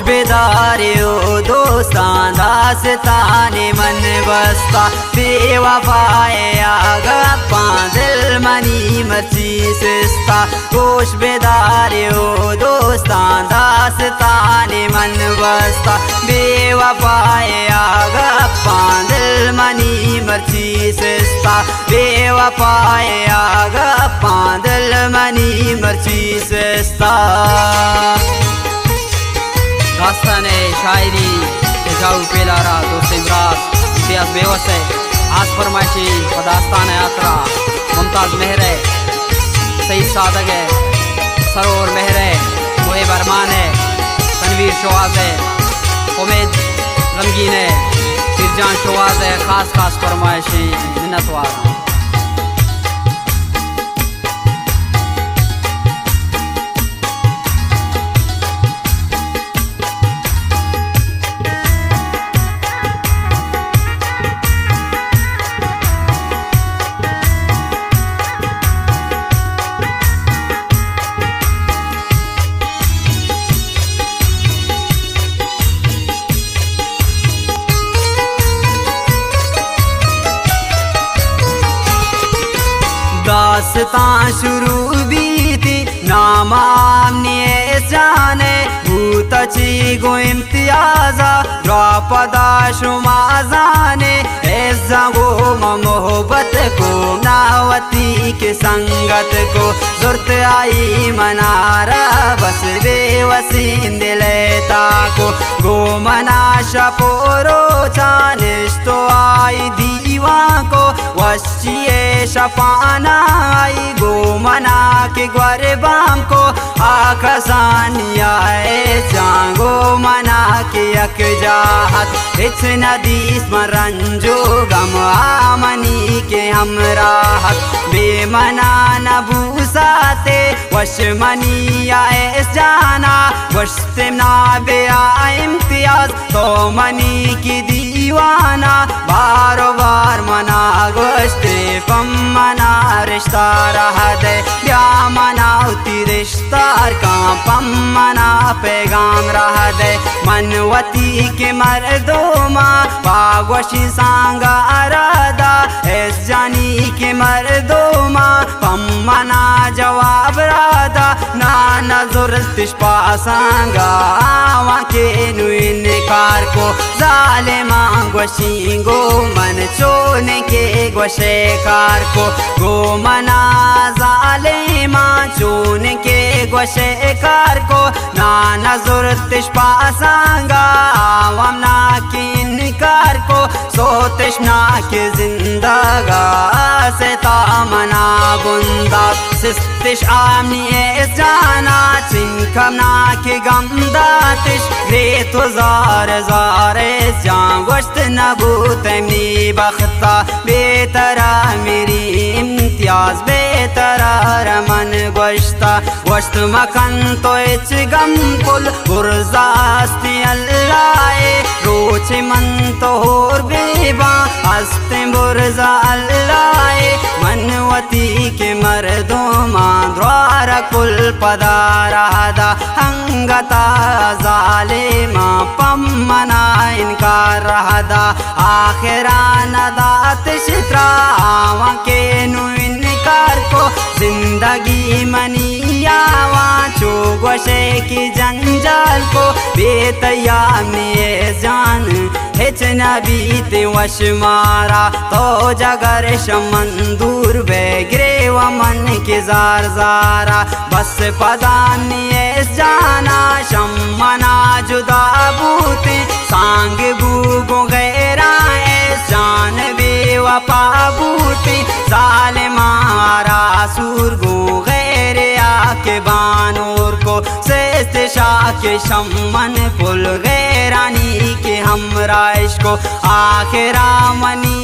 बेदारे ओ दोस्तां दास्ताने मन बस्ता बेवफाए आगा दिल मनी मर्ची सिस्ता गोश बेदारे ओ दोस्तां दास्ताने मन बस्ता बेवफाए आगा दिल मनी मर्ची सिस्ता बेवफाए आगा दिल मनी मर्ची सिस्ता। दास्तान शायरी जाऊ पेलारा दोस्त इमराज इतिहास बेवस है आज फरमाइशी व दास्तान यात्रा मुमताज मेहर है सईद सादक है सरोवर मेहर है मोहिब अरमान है तनवीर शवाज है उमेद गमगीन है फिरजान शवाज है खास खास फरमाइशी मिन्नतवार। दास्तां शुरू भी थी नामामने जाने भूतची गो इम्तियाजा द्वापदा शुमाजाने गो मोहब्बत को नावती के संगत को जुर्त आई मनारा बस बेवसीन दिलेता को गो मना शपोरो चानिश तो आई दीवा को वशिए शपाना आई गो मना के ग्वरबाम को आखसानिया चांगो मना के यक जाहत इच नदी स्मरंजो गम आमनी के हम राहत बेमना न भूसाते वश मनी आए जाना वश्ते ना बेआ इम्तियाज तो मनी की दीवाना बारो बार मना गोश्ते पम मना रिश्ता रहा दे क्या मना उती रिश्तार का पम मना पैगाम रहा दे मनवती के मर्दों माँ पागवशी सांगा अरादा ऐस जानी के मर्दों माँ पम मना जवाब रादा ना नजर तिष्पा सांगा आवा के नुइनकार को जालिमा गोशी गो मन चोने के गोशेकार को गो मना जालिमा चोने के गोशेकार को ना नजर तिष्पा सांगा आवाम ना किनकार को सोतिश ना के जिंदगा से तामना बुंदा सिस्तिश आमनी जाना चिंकम ना के गमदातिश रे तो ज़ारे जान गोश्त नबूत मी बख्ता बेतरा मेरी इम्तियाज बेतरा रमन गोश्ता गोश्त मकन तो इच गम कुल गुरजास्ती अल्लाह रोच मन तो होर बेबा हस्ते बुरजा अल्लाह मनवती के मर्दों मां द्वार कुल पदारादा हंगता जालिमा पम मना इनकार रहदा आखिरा नदात शित्रा आवा के नु इनकार को जिंदगी मनियावा चो गोशे की जंजाल को बेतयामी जान हिच नबी ते वश मारा तो जगर शमंदूर बेगरे वमन के जार जारा बस पदानी जाना शमना जुदा बूते सांग बूगो गैरा जान बेवफा बूते जालिमारा सूर गो गैरे आके बानूर को से शाह के शमन पुल गैरानी के हमरा इश्को आखिरा मनी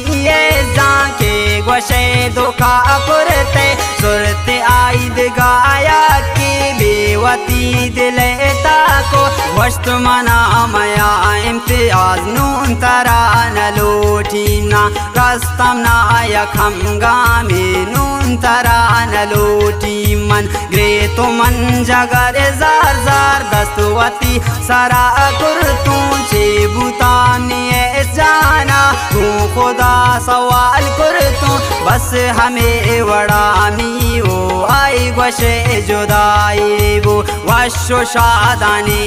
जाके गोशे दुखा पुरते सुरते आईद गाया की बेवती दिलेता को वस्त मना मया इम्तियाज नून नून तरा न लोटीना रस्तम नायक हम गामी नून तरा न लोटी मन ग्रे तो मन जगर जार जार दस्तवती सरा कुर्तू चे बुतानिए जाना तू खुदा सवाल कुर्तू बस हमें वड़ामी वो आई गोशे जुदाई वो वशो शादानी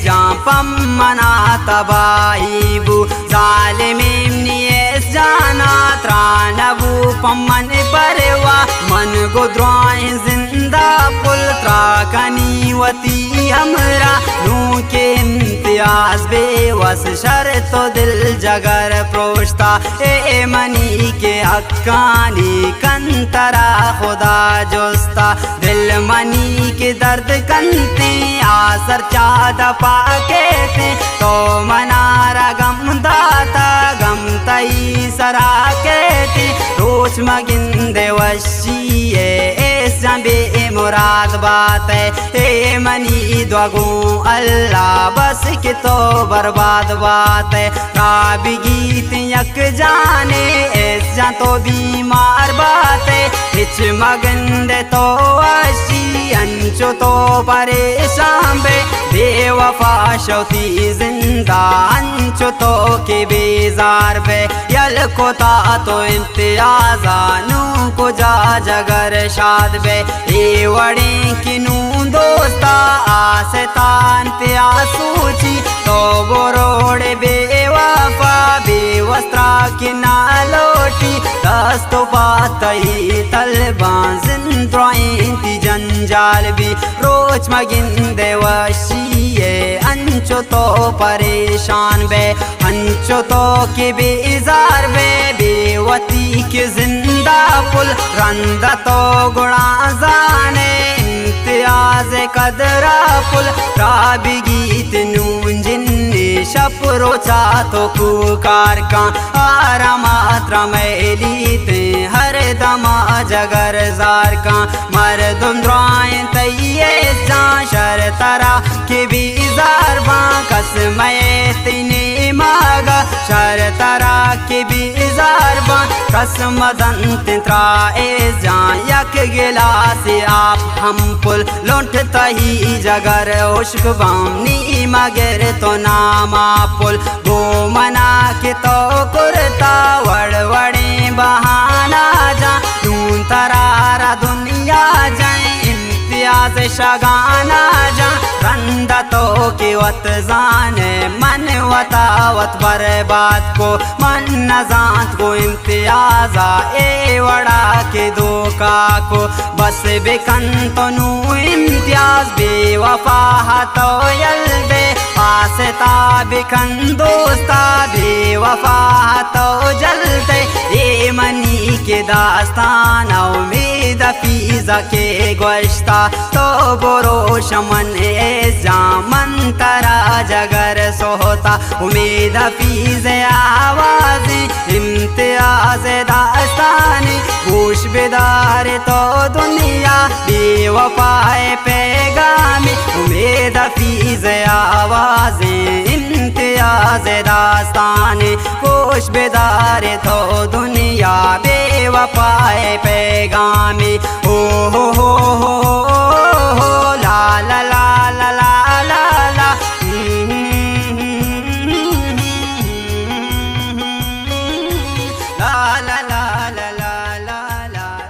जा पम मना तबाई वो जालिमिनी जाना त्रानबू पमन परवा मन गोद्राए जिंदा पुल त्राकनी वती हमरा नू के इम्तियाज बेवस शर्त दिल जगर प्रोश्ता ए मनी के हक्कानी कंतरा खुदा जोस्ता दिल मनी के दर्द कंते आसर चाद पाके थे तो मनारा गम दाता गम तई सरा के थे रोज मगिंदे वशिए इस जंबे मुराद बात है हे मनी दुआगो अल्लाह बस के तो बर्बाद बात है राबी गीत यक जाने इस जा तो बीमार बात है हिच मगंदे तो वशी अंचो तो परेशान बे बेवफा शौती जिंदा अंचो तो के बेजार बे यल को ता तो इम्तियाजा नू को जा जगर शाद बे ए वड़े किनू दोस्ता आसतान प्या सूची तो बोरोड़े बेवफा बेवस्त्रा की ना लोटी दस्तो पातई तलबा जिंद्राइंती जंजाल भी रोज मगिंदे वशिए अंचो तो परेशान बे अंचो तो के बेजार बे बेवती के जिंदा पुल रंदा तो गुणा जाने इम्तियाज कदरा पुल राबी गीत नून जिन्ने शपरो चातो कुकार का आरा मात्रा मैलीते हर दमा जगर जार का मर्दुम द्राएं तैये जा शर तरा के बीजार बा कसमय तिने मागा शर तरा के बीजार बा कसम दंत त्राए जा यक गिला से आप हम पुल लौट तही जगर उश्क बामनी मगर तो नामा पुल गो मना के तो कुर्ता वड़वड़े बहाना जा नून तरारा दुनिया जाए इम्तियाज शगाना जा रंदा तो के वत जाने मन वतावत बर्बाद को मन नजात को इम्तियाजा ए वड़ा के धोखा को बस बेकन तो नू इम्तियाज बेवफा तो यल दे आसता बेकन दोस्ता बेवफा तो जलते ए मनी के दास्तान उम्मीद फीजा के गोश्ता तो बोरो शमन जामन तरा जगर सोता उम्मीद फीज आवाज इम्तियाज दास्तानी होश बेदार तो दुनिया बेवफाए पैगामी उम्मीद फीज आवाज इम्तियाज दास्तानी होश बेदार तो दुनिया बेवफाए पैगामी हो